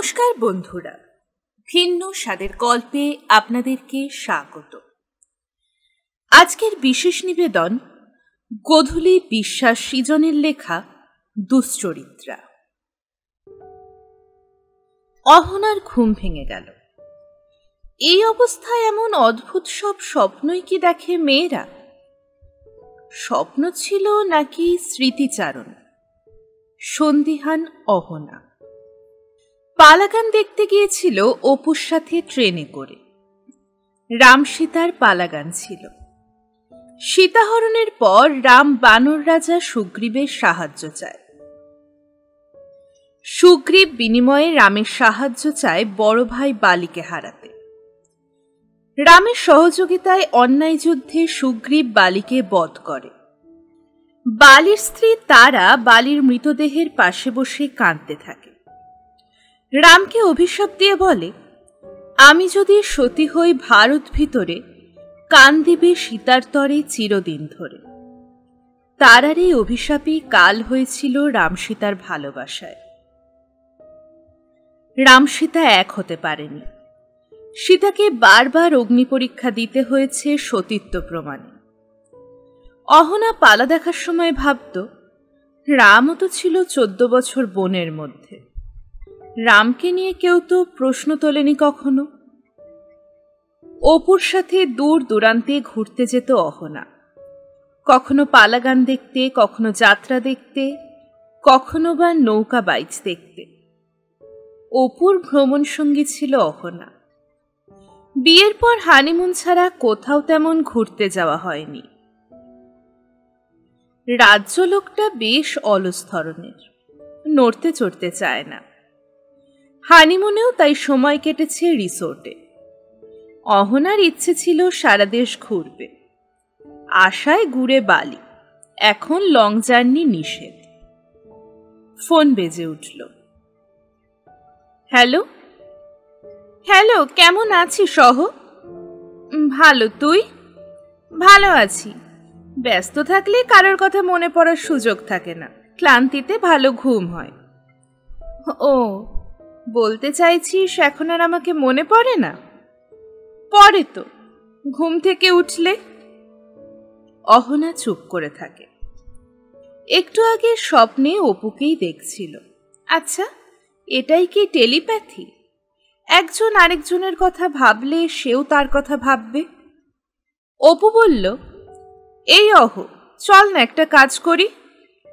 নমস্কার বন্ধুরা, ভিন্ন স্বাদের গল্পে আপনাদেরকে স্বাগত। আজকের বিশেষ নিবেদন গোধূলি বিশ্বাস সৃজনের লেখা দুশ্চরিত্রা। অহনার ঘুম ভেঙে গেল। এই অবস্থায় এমন অদ্ভুত সব স্বপ্নই কি দেখে মেয়েরা? স্বপ্ন ছিল নাকি স্মৃতিচারণ? সন্দিহান অহনা। পালাগান দেখতে গিয়েছিল অপুর সাথে ট্রেনে করে। রাম সীতার পালাগান ছিল। সীতাহরণের পর রাম বানর রাজা সুগ্রীবের সাহায্য চায়। সুগ্রীব বিনিময়ে রামের সাহায্য চায় বড় ভাই বালিকে হারাতে। রামের সহযোগিতায় অন্যায় যুদ্ধে সুগ্রীব বালিকে বধ করে। বালির স্ত্রী তারা বালির মৃতদেহের পাশে বসে কাঁদতে থাকে। রামকে অভিশাপ দিয়ে বলে, আমি যদি সতী হই ভারত ভিতরে, কান দিবে সীতার তরে চিরদিন ধরে। তারার এই অভিশাপই কাল হয়েছিল রাম সীতার ভালোবাসায়। রাম সীতা এক হতে পারেনি। সীতাকে বারবার অগ্নি পরীক্ষা দিতে হয়েছে সতীত্ব প্রমাণে। অহনা পালা দেখার সময় ভাবত, রামও তো ছিল 14 বছর বনের মধ্যে। রামকে নিয়ে কেউ তো প্রশ্ন তোলেনি কখনো। অপুর সাথে দূর দূরান্তে ঘুরতে যেত অহনা। কখনো পালাগান দেখতে, কখনো যাত্রা দেখতে, কখনো বা নৌকা বাইচ দেখতে। অপুর ভ্রমণ সঙ্গী ছিল অহনা। বিয়ের পর হানিমুন ছাড়া কোথাও তেমন ঘুরতে যাওয়া হয়নি। রাজ্য লোকটা বেশ অলস ধরনের, নড়তে চড়তে চায় না। হানিমুনেও তাই সময় কেটেছে রিসোর্টে। অহনার ইচ্ছে ছিল সারা দেশ ঘুরবে। আশায় ঘুরে বালি। এখন লং জার্নি নিষেধ। ফোন বেজে উঠল। হ্যালো হ্যালো, কেমন আছিস সহ? ভালো, তুই? ভালো আছি। ব্যস্ত থাকলে কারোর কথা মনে পড়ার সুযোগ থাকে না। ক্লান্তিতে ভালো ঘুম হয়। ও, বলতে চাইছিস এখন আর আমাকে মনে পড়ে না? পড়ে তো, ঘুম থেকে উঠলে। অহনা চুপ করে থাকে। একটু আগে স্বপ্নে অপুকেই দেখছিল। আচ্ছা, এটাই কি টেলিপ্যাথি? একজন আরেকজনের কথা ভাবলে সেও তার কথা ভাববে। অপু বলল, এই অহ, চল না একটা কাজ করি।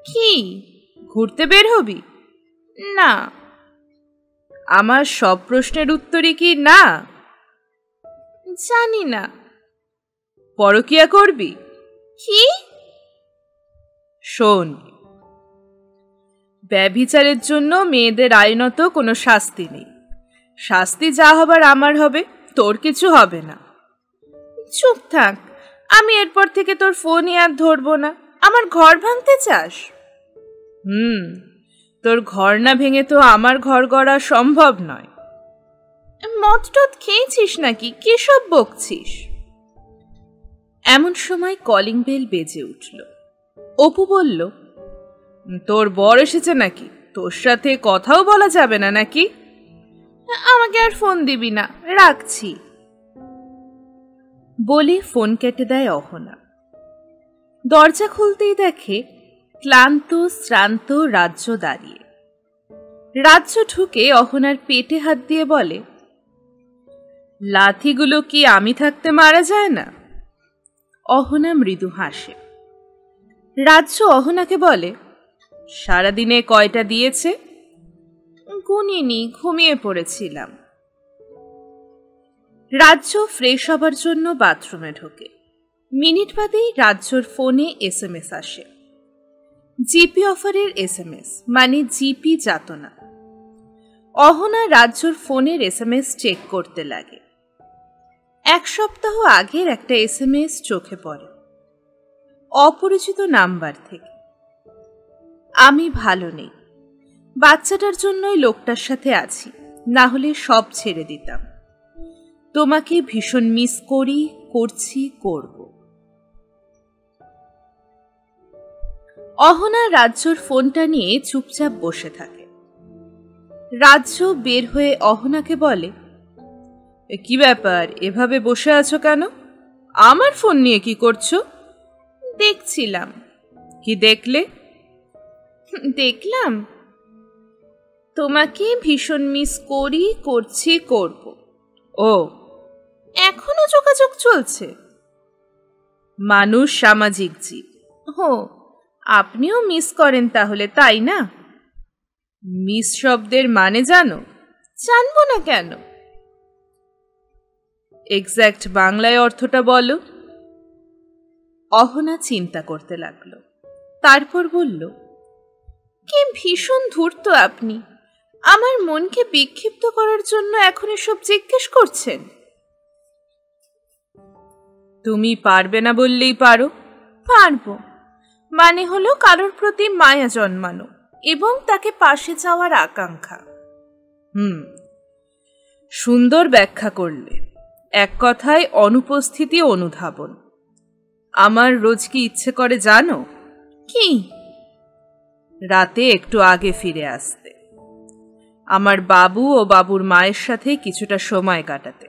কি? ঘুরতে বের হবি? না। আমার সব প্রশ্নের উত্তরই কি না? জানি না। পরকিয়া করবি? কি? শোন, ব্যভিচারের জন্য মেয়েদের আইনত কোনো শাস্তি নেই। শাস্তি যা হবার আমার হবে, তোর কিছু হবে না। চুপ থাক, আমি এরপর থেকে তোর ফোনই আর ধরবো না। আমার ঘর ভাঙতে চাস? তোর ঘর না ভেঙে তো আমার ঘর গড়া সম্ভব নয়। মদ টদ খেয়েছিস নাকি? কি সব বকছিস? এমন সময় কলিং বেল বেজে উঠল। অপু বলল, তোর বর এসেছে নাকি? তোর সাথে কথাও বলা যাবে না নাকি? আমাকে আর ফোন দিবি না, রাখছি বলে ফোন কেটে দেয় অহনা। দরজা খুলতেই দেখে ক্লান্ত শ্রান্ত রাজ্য দাঁড়িয়ে। রাজ্য ঢুকে অহনার পেটে হাত দিয়ে বলে, লাথিগুলো কি আমি থাকতে মারা যায় না? অহনা মৃদু হাসে। রাজ্য অহনাকে বলে, সারাদিনে কয়টা দিয়েছে? গুনিনি, ঘুমিয়ে পড়েছিলাম। রাজ্য ফ্রেশ হবার জন্য বাথরুমে ঢোকে। মিনিট বাদেই রাজ্যর ফোনে SMS আসে। জিপি অফারের SMS, মানে জিপি যাতনা। অহনা রাজ্যর ফোনের SMS চেক করতে লাগে। 1 সপ্তাহ আগের একটা SMS চোখে পড়ে, অপরিচিত নাম্বার থেকে। আমি ভালো নেই, বাচ্চাটার জন্যই লোকটার সাথে আছি, না হলে সব ছেড়ে দিতাম। তোমাকে ভীষণ মিস করি, করছি, করব। অহনা রাজ্যর ফোনটা নিয়ে চুপচাপ বসে থাকে। রাজ্য বের হয়ে অহনাকে বলে, কি ব্যাপার, এভাবে বসে আছো কেন? আমার ফোন নিয়ে কি করছো? দেখছিলাম। কি দেখলে? দেখলাম তোমাকে ভীষণ মিস করব। ও, এখনো যোগাযোগ চলছে? মানুষ সামাজিক জীব। হো, আপনিও মিস করেন তাহলে, তাই না? মিস শব্দের মানে জানো? জানবো না কেন? এক্স্যাক্ট বাংলায় অর্থটা বলো। অহনা চিন্তা করতে লাগলো, তারপর বলল, কি ভীষণ ধূর্ত আপনি! আমার মনকে বিক্ষিপ্ত করার জন্য এখন এসব জিজ্ঞেস করছেন। তুমি পারবে না বললেই পারো। পারবো মানে হলো কারোর প্রতি মায়া জন্মানো এবং তাকে পাশে যাওয়ার আকাঙ্ক্ষা। সুন্দর ব্যাখ্যা করলে। এক কথায় অনুপস্থিতি অনুধাবন। আমার রোজ কি ইচ্ছে করে জানো? কি? রাতে একটু আগে ফিরে আসতে, আমার বাবু ও বাবুর মায়ের সাথে কিছুটা সময় কাটাতে।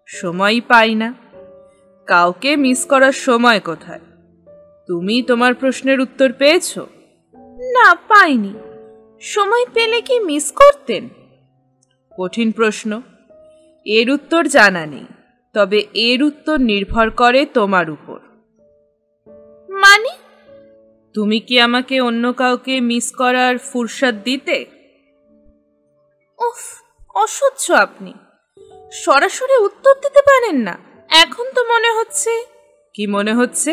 সময়ই পাই না। কাউকে মিস করার সময় কোথায়? তুমি তোমার প্রশ্নের উত্তর পেয়েছো? না, পাইনি। সময় পেলে কি মিস করতেন? কঠিন প্রশ্ন। এর উত্তর জানা নেই, তবে এর উত্তর নির্ভর করে তোমার উপর। মানে? তুমি কি আমাকে অন্য কাউকে মিস করার ফুরসত দিতে? উফ, অসহ্য আপনি। সরাসরি উত্তর দিতে পারেন না। এখন তো মনে হচ্ছে। কি মনে হচ্ছে?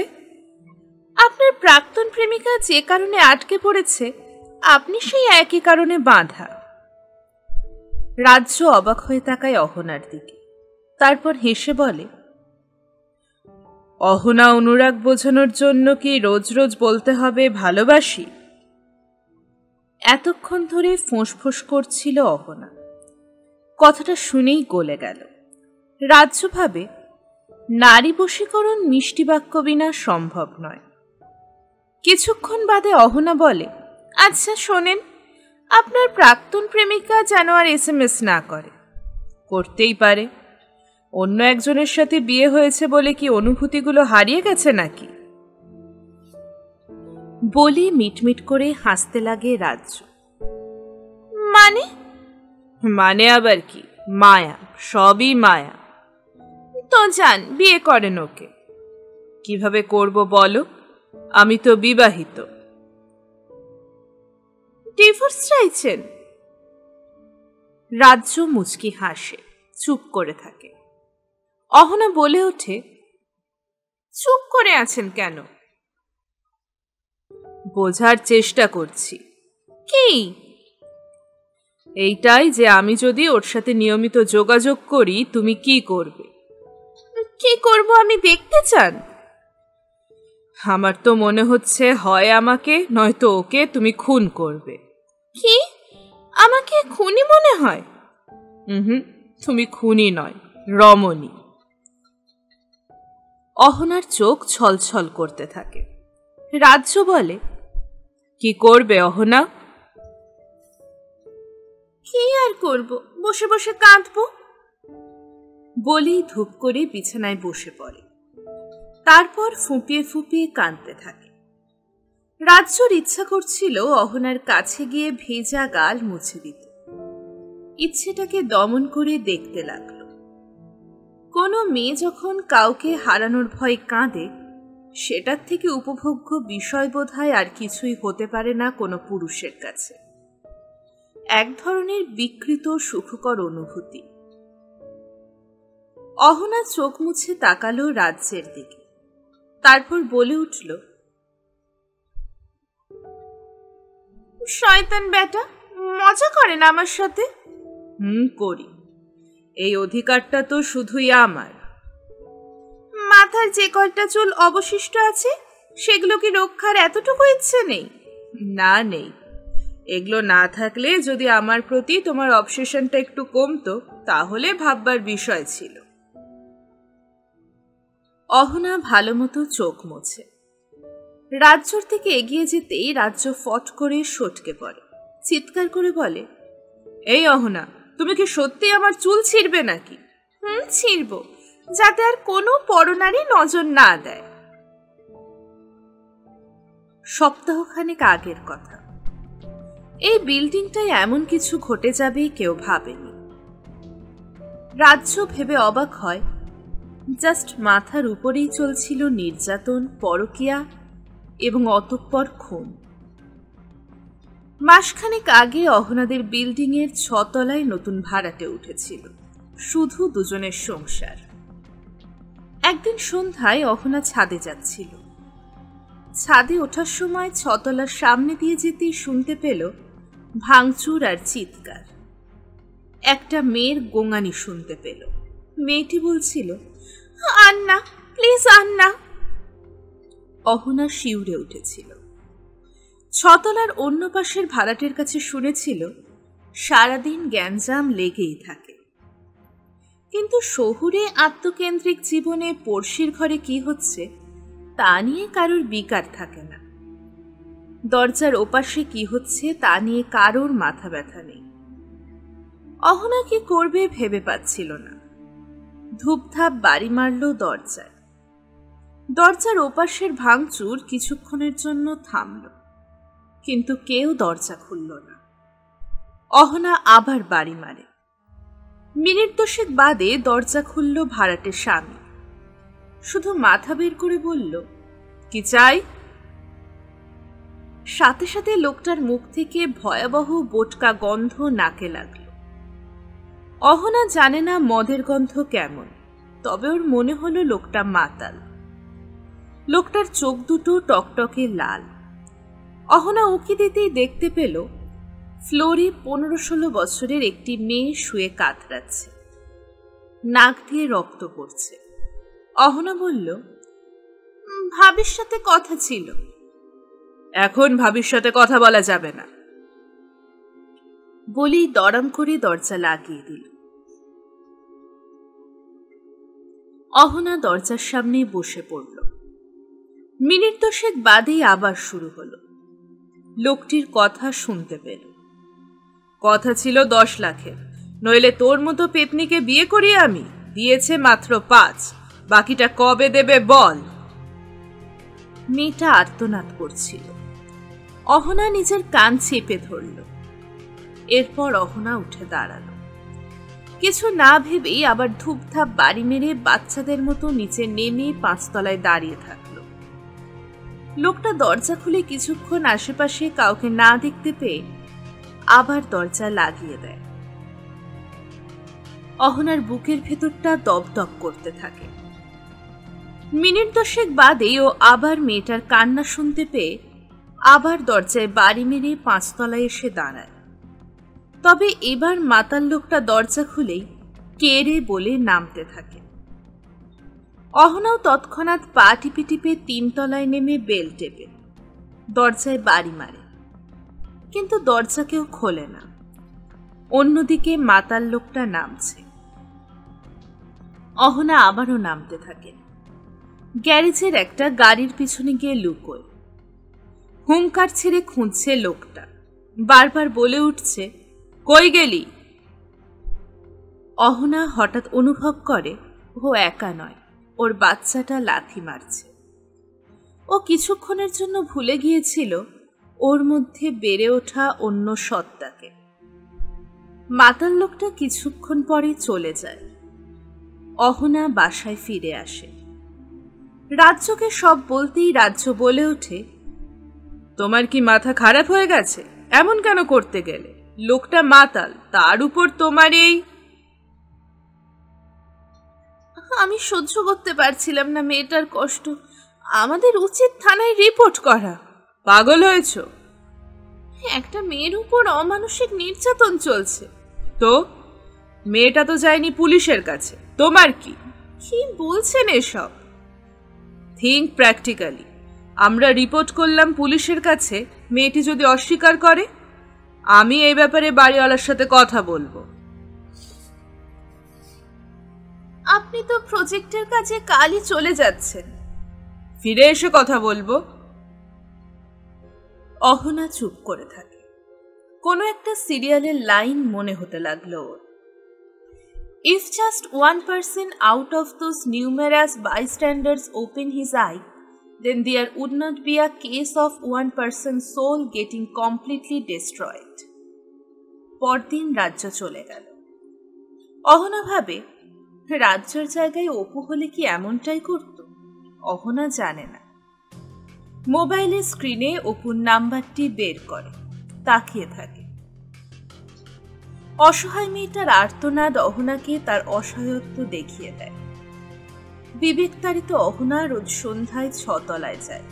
আপনার প্রাক্তন প্রেমিকা যে কারণে আটকে পড়েছে, আপনি সেই একই কারণে বাঁধা। রাজ্য অবাক হয়ে তাকায় অহনার দিকে, তারপর হেসে বলে, অহনা অনুরাগ বোঝানোর জন্য কি রোজ রোজ বলতে হবে ভালোবাসি? এতক্ষণ ধরে ফোঁস করছিল অহনা। কথাটা শুনেই গলে গেল। রাজ্য ভাবে, নারী বশীকরণ মিষ্টি বাক্য বিনা সম্ভব নয়। কিছুক্ষণ বাদে অহনা বলে, আচ্ছা শোনেন, আপনার প্রাক্তন প্রেমিকা যেন আর SMS না করে। করতেই পারে। অন্য একজনের সাথে বিয়ে হয়েছে বলে কি অনুভূতিগুলো হারিয়ে গেছে নাকি? বলে মিটমিট করে হাসতে লাগে রাজ্য। মানে আবার কি? মায়া, সবই মায়া। তো যান, বিয়ে করেন ওকে। কিভাবে করব বলো? আমি তো বিবাহিত। ডিভোর্স চাইছেন? রাজ্য মুচকি হাসে, চুপ করে থাকে। অহনা বলে ওঠে, চুপ করে আছেন কেন? বোঝার চেষ্টা করছি। কি? এইটাই যে আমি যদি ওর সাথে নিয়মিত যোগাযোগ করি, তুমি কি করবে? কি করব আমি দেখতে চান? আমার তো মনে হচ্ছে হয় আমাকে নয়তো ওকে তুমি খুন করবে। কি? আমাকে খুনি মনে হয়? তুমি খুনি নয়, রমণী। অহনার চোখ ছলছল করতে থাকে। রাজ্য বলে, কি করবে অহনা? কি আর করব, বসে বসে কাঁদবো। বলেই ধূপ করে বিছানায় বসে পড়ে। তারপর ফুঁপিয়ে কাঁদতে থাকে। রাজ্যর ইচ্ছা করছিল অহনার কাছে গিয়ে ভেজা গাল মুছে দিতে। ইচ্ছেটাকে দমন করে দেখতে লাগলো। কোনো মেয়ে যখন কাউকে হারানোর ভয় কাঁদে, সেটার থেকে উপভোগ্য বিষয় বোধহয় আর কিছুই হতে পারে না কোনো পুরুষের কাছে। এক ধরনের বিকৃত সুখকর অনুভূতি। অহনা চোখ মুছে তাকালো রাজ্যের দিকে, তারপর বলে উঠল, শয়তান বেটা, মজা করেন আমার সাথে? করি। এই অধিকারটা তো শুধুই আমার। মাথার যে কয়টা চুল অবশিষ্ট আছে, সেগুলো কি রক্ষার এতটুকু ইচ্ছে নেই? না, নেই। এগুলো না থাকলে যদি আমার প্রতি তোমার অবসেশনটা একটু কমতো, তাহলে ভাববার বিষয় ছিল। অহনা ভালো মতো চোখ মোছে। রাজ্যর থেকে এগিয়ে যেতেই রাজ্য ফট করে সটকে পড়ে, চিৎকার করে বলে, এই অহনা, তুমি কি সত্যি আমার চুল ছিঁড়বে নাকি? ছিঁড়ব, যাতে আর কোনো পরনারী নজর না দেয়। সপ্তাহখানেক আগের কথা। এই বিল্ডিংটায় এমন কিছু ঘটে যাবে কেউ ভাবেনি। রাজ্য ভেবে অবাক হয়, জাস্ট মাথার উপরেই চলছিল নির্যাতন, পরকীয়া এবং অতঃপর খুন। মাসখানেক আগে অহনাদের বিল্ডিংয়ের 6 তলায় নতুন ভাড়াটে উঠেছিল, শুধু দুজনের সংসার। একদিন সন্ধ্যায় অহনা ছাদে যাচ্ছিল। ছাদে ওঠার সময় 6 তলার সামনে দিয়ে যেতেই শুনতে পেল ভাঙচুর আর চিৎকার। একটা মেয়ের গোঙানি শুনতে পেল। মেয়েটি বলছিল, আন্না, প্লিজ আন্না। অহনা শিউরে উঠেছিল। 6 তলার অন্য পাশের ভাড়াটের কাছে শুনেছিল সারাদিন গ্যাঞ্জাম লেগেই থাকে, কিন্তু শহুরে আত্মকেন্দ্রিক জীবনে পড়শির ঘরে কি হচ্ছে তা নিয়ে কারোর বিকার থাকে না। দরজার ওপাশে কি হচ্ছে তা নিয়ে কারোর মাথা ব্যথা নেই। অহনা কি করবে ভেবে পাচ্ছিল না। ধূপধাপ বাড়ি মারল দরজায়। দরজার ওপাশের ভাঙচুর কিছুক্ষণের জন্য থামল, কিন্তু কেউ দরজা খুলল না। অহনা আবার বাড়ি মারে। মিনিট 10 বাদে দরজা খুলল ভাড়াটের স্বামী। শুধু মাথা বের করে বলল, কি চাই? সাথে সাথে লোকটার মুখ থেকে ভয়াবহ বোটকা গন্ধ নাকে লাগল। অহনা জানে না মদের গন্ধ কেমন, তবে ওর মনে হলো লোকটা মাতাল। লোকটার চোখ দুটো টকটকে লাল। অহনা উকি দিতেই দেখতে পেল ফ্লোরে 15-16 বছরের একটি মেয়ে শুয়ে কাতরাচ্ছে, নাক দিয়ে রক্ত পড়ছে। অহনা বলল, ভাবির সাথে কথা ছিল। এখন ভাবির সাথে কথা বলা যাবে না বলেই দড়াম করে দরজা লাগিয়ে দিল। অহনা দরজার সামনে বসে পড়ল। মিনিট 10 বাদেই আবার শুরু হলো। লোকটির কথা শুনতে পেল। কথা ছিল 10 লাখের, নইলে তোর মতো পেতনিকে বিয়ে করি আমি। দিয়েছে মাত্র 5, বাকিটা কবে দেবে বল। মেয়েটা আর্তনাদ করছিল। অহনা নিজের কান চেপে ধরল। এরপর অহনা উঠে দাঁড়ালো। কিছু না ভেবেই আবার ধূপধাপ বাড়ি মেরে বাচ্চাদের মতো নিচে নেমে 5 তলায় দাঁড়িয়ে থাকলো। লোকটা দরজা খুলে কিছুক্ষণ আশেপাশে কাউকে না দেখতে পেয়ে আবার দরজা লাগিয়ে দেয়। অহনার বুকের ভেতরটা দপদপ করতে থাকে। মিনিট 10 বাদে ও আবার মেয়েটার কান্না শুনতে পেয়ে আবার দরজায় বাড়ি মেরে 5 তলায় এসে দাঁড়ায়। তবে এবার মাতাল লোকটা দরজা খুলেই কে রে বলে নামতে থাকে। অহনাও তৎক্ষণাৎ পা টিপে টিপে 3 তলায় নেমে বেল টেপে দরজায় বাড়ি মারে, কিন্তু দরজা কেউ খোলে না। অন্যদিকে মাতাল লোকটা নামছে। অহনা আবারও নামতে থাকে। গ্যারেজের একটা গাড়ির পিছনে গিয়ে লুকোয়। হুঙ্কার ছেড়ে খুঁজছে লোকটা, বারবার বলে উঠছে, কই গেলি? অহনা হঠাৎ অনুভব করে ও একা নয়, ওর বাচ্চাটা লাথি মারছে। ও কিছুক্ষণের জন্য ভুলে গিয়েছিল ওর মধ্যে বেড়ে ওঠা অন্য সত্তাকে। মাতাল লোকটা কিছুক্ষণ পরে চলে যায়। অহনা বাসায় ফিরে আসে। রাজ্যকে সব বলতেই রাজ্য বলে ওঠে, তোমার কি মাথা খারাপ হয়ে গেছে? এমন কেন করতে গেলে? লোকটা মাতাল, তার উপর তোমার এই। আমি সহ্য করতে পারছিলাম না মেয়েটার কষ্ট। আমাদের উচিত থানায় রিপোর্ট করা। পাগল হয়েছ? একটা মেয়ের উপর অমানসিক নির্যাতন চলছে। তো মেয়েটা তো যায়নি পুলিশের কাছে, তোমার কি? কি বলছেন এসব? Think practically. আমরা রিপোর্ট করলাম পুলিশের কাছে, মেয়েটি যদি অস্বীকার করে, আমি এই ব্যাপারে বাড়িওয়ালার সাথে কথা বলবো। আপনি তো প্রজেক্টের কাজে কালই চলে যাচ্ছেন। ফিরে এসে কথা বলবো। অহনা চুপ করে থাকে। কোনো একটা সিরিয়ালের লাইন মনে হতে লাগলো ওর। If just one person out of those numerous bystanders open his eye, then there would not be a case of one person's soul getting completely destroyed. পরদিন রাজ্য চলে গেল। অহনা ভাবে, রাজ্যের জায়গায় অপু হলে কি এমনটাই করত? অহনা জানে না। মোবাইলের স্ক্রিনে অপুর নাম্বারটি বের করে, তাকিয়ে থাকে। অসহায় মেয়েটার আর্তনাদ অহনাকে তার অসহায়ত্ব দেখিয়ে দেয়। বিবেকতাড়িত অহনা রোজ সন্ধ্যায় 6 তলায় যায়।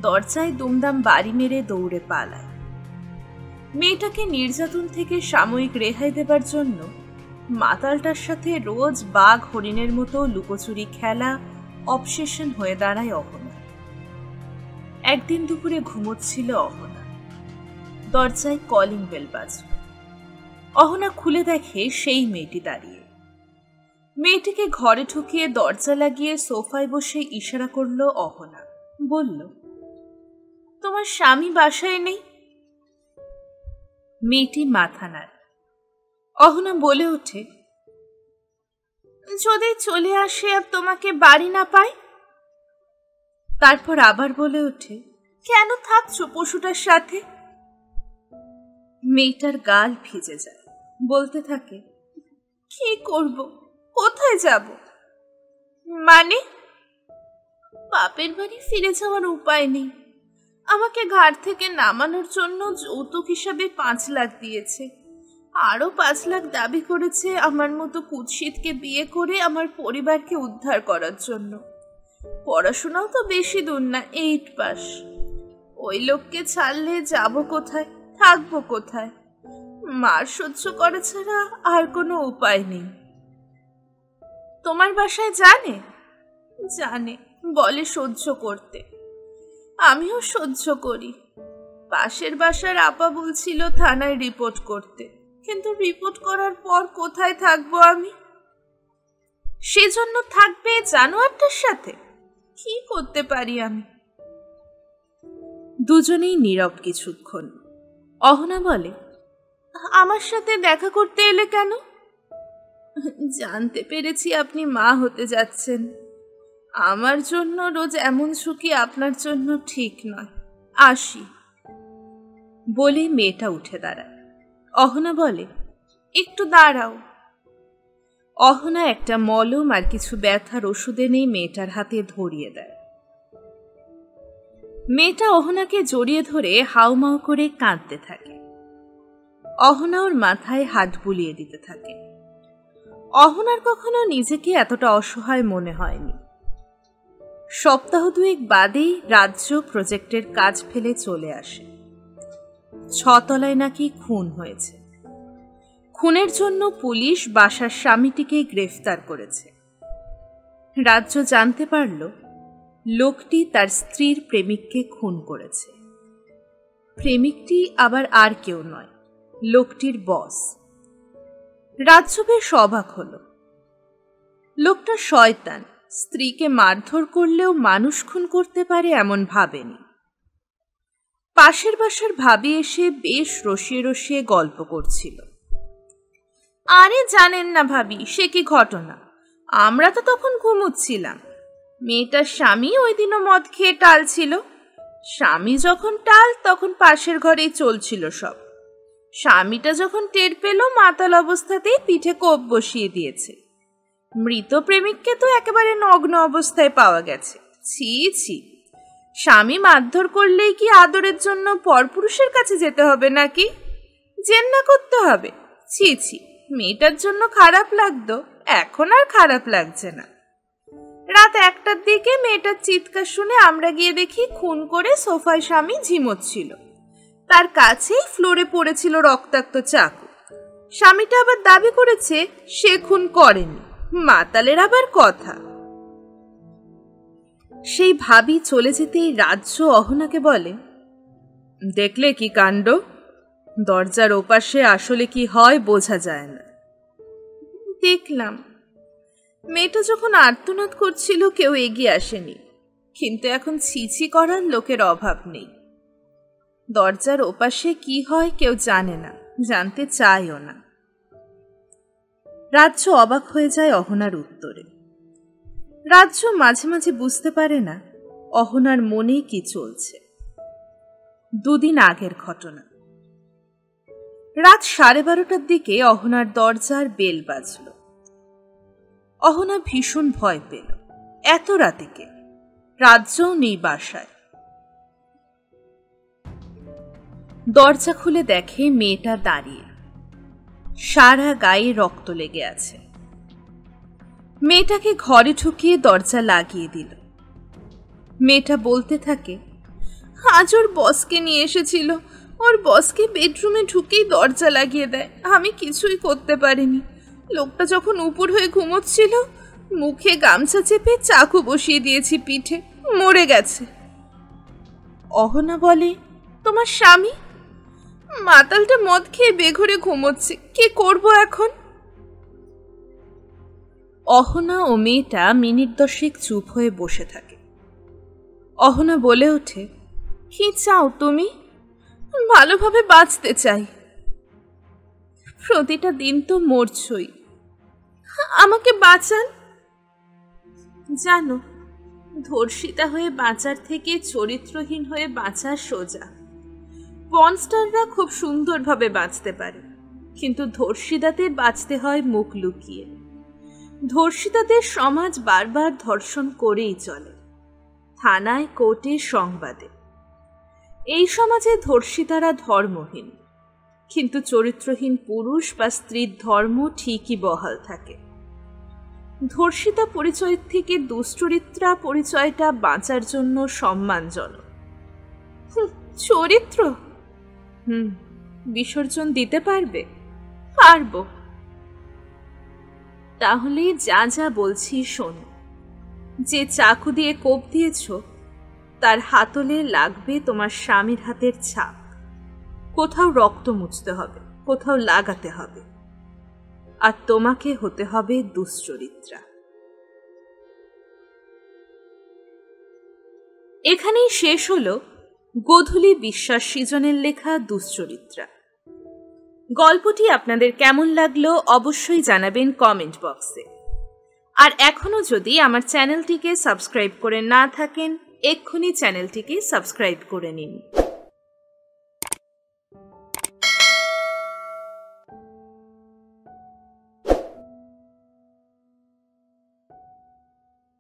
দরজায় দুমদাম বাড়ি মেরে দৌড়ে পালায়। মেয়েটাকে নির্যাতন থেকে সাময়িক রেহাই দেবার জন্য মাতালটার সাথে রোজ বাঘ হরিণের মতো লুকোচুরি খেলা অবসেশন হয়ে দাঁড়ায় অহনা। একদিন দুপুরে ঘুমোচ্ছিল অহনা। দরজায় কলিং বেল বাজল। অহনা খুলে দেখে সেই মেয়েটি দাঁড়িয়ে। মেয়েটিকে ঘরে ঢুকিয়ে দরজা লাগিয়ে সোফায় বসে ইশারা করল অহনা। বলল, তোমার স্বামী বাসায় নেই? মেয়েটি মাথা নাড়ে। অহনা বলে ওঠে, যদি চলে আসে আর তোমাকে বাড়ি না পায়? তারপর আবার বলে ওঠে, কেন থাকছো পশুটার সাথে? মেয়েটার গাল ভিজে যায়। বলতে থাকে, কি করব, কোথায় যাব? মানে বাপের বাড়ি ফিরে যাওয়ার উপায় নেই। আমাকে ঘাট থেকে নামানোর জন্য যৌতুক হিসাবে 5 লাখ দিয়েছে। আরো 5 লাখ দাবি করেছে আমার মতো কুৎসিতকে বিয়ে করে আমার পরিবারকে উদ্ধার করার জন্য। পড়াশোনাও তো বেশি দূর না, 8 পাস। ওই লোককে ছাড়লে যাব কোথায়, থাকবো কোথায়? মার সহ্য করা ছাড়া আর কোনো উপায় নেই। তোমার বাসায় জানে? জানে, বলে সহ্য করতে। আমিও সহ্য করি। পাশের বাসার আপা বলছিল থানায় রিপোর্ট করতে, কিন্তু রিপোর্ট করার পর কোথায় থাকবো আমি? সেজন্য থাকবে জানোয়ারটার সাথে? কি করতে পারি আমি? দুজনেই নীরব কিছুক্ষণ। অহনা বলে, আমার সাথে দেখা করতে এলে কেন? জানতে পেরেছি আপনি মা হতে যাচ্ছেন। আমার জন্য রোজ এমন ঝুঁকি আপনার জন্য ঠিক নয়। আসি। বলে মেয়েটা উঠে দাঁড়ায়। অহনা বলে, একটু দাঁড়াও। অহনা একটা মলম আর কিছু ব্যথার ওষুধ এনে মেয়েটার হাতে ধরিয়ে দেয়। মেয়েটা অহনাকে জড়িয়ে ধরে হাউমাউ করে কাঁদতে থাকে। অহনা ওর মাথায় হাত বুলিয়ে দিতে থাকে। অহনার কখনো নিজেকে এতটা অসহায় মনে হয়নি। সপ্তাহ 2 বাদেই রাজ্য প্রজেক্টের কাজ ফেলে চলে আসে। 6 তলায় নাকি খুন হয়েছে। খুনের জন্য পুলিশ বাসার স্বামীটিকে গ্রেফতার করেছে। রাজ্য জানতে পারল লোকটি তার স্ত্রীর প্রেমিককে খুন করেছে। প্রেমিকটি আবার আর কেউ নয়, লোকটির বস। রাজ্য বেশ অবাক হল। লোকটা শয়তান, স্ত্রীকে মারধর করলেও মানুষ খুন করতে পারে এমন ভাবেনি। পাশের বাসার ভাবি এসে বেশ রসিয়ে রসিয়ে গল্প করছিল। আরে জানেন না ভাবি, সে কি ঘটনা। আমরা তো তখন ঘুমুচ্ছিলাম। মেয়েটার স্বামী ওই দিনও মদ খেয়ে টাল ছিল। স্বামী যখন টাল তখন পাশের ঘরেই চলছিল সব। স্বামীটা যখন টের পেল মাতাল অবস্থাতেই পিঠে কোপ বসিয়ে দিয়েছে। মৃত প্রেমিককে তো একেবারে নগ্ন অবস্থায় পাওয়া গেছে। ছি ছি, স্বামী মারধর করলেই কি আদরের জন্য পরপুরুষের কাছে যেতে হবে নাকি? জেন্না করতে হবে? ছি ছি, মেয়েটার জন্য খারাপ লাগতো, এখন আর খারাপ লাগছে না। রাত 1টার দিকে মেয়েটার চিৎকার শুনে আমরা গিয়ে দেখি খুন করে সোফায় স্বামী ঝিমোচ্ছিল। তার কাছেই ফ্লোরে পড়েছিল রক্তাক্ত চাকু। স্বামীটা আবার দাবি করেছে সে খুন করেনি। মাতালের আবার কথা। সেই ভাবি চলে যেতেই রাজ্য অহনাকে বলে, দেখলে কি কাণ্ড? দরজার ওপাশে আসলে কি হয় বোঝা যায় না। দেখলাম। মেয়েটা যখন আর্তনাদ করছিল কেউ এগিয়ে আসেনি, কিন্তু এখন ছিছি করার লোকের অভাব নেই। দরজার ওপাশে কি হয় কেউ জানে না, জানতে চায়ও না। রাজ্য অবাক হয়ে যায় অহনার উত্তরে। রাজ্য মাঝে মাঝে বুঝতে পারে না অহনার মনে কি চলছে। 2 দিন আগের ঘটনা। রাত 12:30টার দিকে অহনার দরজার বেল বাজল। অহনা ভীষণ ভয় পেল। এত রাতে কে? রাজ্যও নেই বাসায়। দরজা খুলে দেখে মেয়েটা দাঁড়িয়ে, সারা গায়ে রক্ত লেগে আছে। মেয়েটাকে ঘরে ঢুকিয়ে দরজা লাগিয়ে দিল। মেয়েটা বলতে থাকে, আজ ওর বসকে নিয়ে এসেছিল, ওর বসকে বেডরুমে ঢুকেই দরজা লাগিয়ে দেয়। আমি কিছুই করতে পারিনি। লোকটা যখন উপর হয়ে ঘুমোচ্ছিল, মুখে গামছা চেপে চাকু বসিয়ে দিয়েছি পিঠে, মরে গেছে। অহনা বলে, তোমার স্বামী? মাতালটা মদ খেয়ে বেঘরে ঘুমোচ্ছে, কি করব এখন? অহনা ও মেয়েটা মিনিট 10 চুপ হয়ে বসে থাকে। অহনা বলে ওঠে, কি চাও তুমি? ভালোভাবে বাঁচতে চাই। প্রতিটা দিন তো মরছই, আমাকে বাঁচান। জানো, ধর্ষিতা হয়ে বাঁচার থেকে চরিত্রহীন হয়ে বাঁচা সোজা। পর্নস্টাররা খুব সুন্দরভাবে বাঁচতে পারে, কিন্তু ধর্ষিতাদের বাঁচতে হয় মুখ লুকিয়ে। ধর্ষিতাদের সমাজ বারবার ধর্ষণ করেই চলে, থানায়, কোর্টে, সংবাদে। এই সমাজে ধর্ষিতারা ধর্মহীন, কিন্তু চরিত্রহীন পুরুষ বা স্ত্রীর ধর্ম ঠিকই বহাল থাকে। ধর্ষিতা পরিচয় থেকে দুশ্চরিত্রা পরিচয়টা বাঁচার জন্য সম্মানজনক। চরিত্র বিসর্জন দিতে পারবে? পারবো। তাহলে যা যা বলছি শোনো। যে চাকু দিয়ে কোপ দিয়েছ, তার হাতলে লাগবে তোমার স্বামীর হাতের ছাপ। কোথাও রক্ত মুছতে হবে, কোথাও লাগাতে হবে, আর তোমাকে হতে হবে দুশ্চরিত্রা। এখানেই শেষ হলো গোধূলি বিশ্বাস সৃজনের লেখা দুশ্চরিত্রা। গল্পটি আপনাদের কেমন লাগলো অবশ্যই জানাবেন কমেন্ট বক্সে। আর এখনো যদি আমার চ্যানেলটিকে সাবস্ক্রাইব করে না থাকেন, এক্ষুনি চ্যানেলটিকে সাবস্ক্রাইব করে নিন।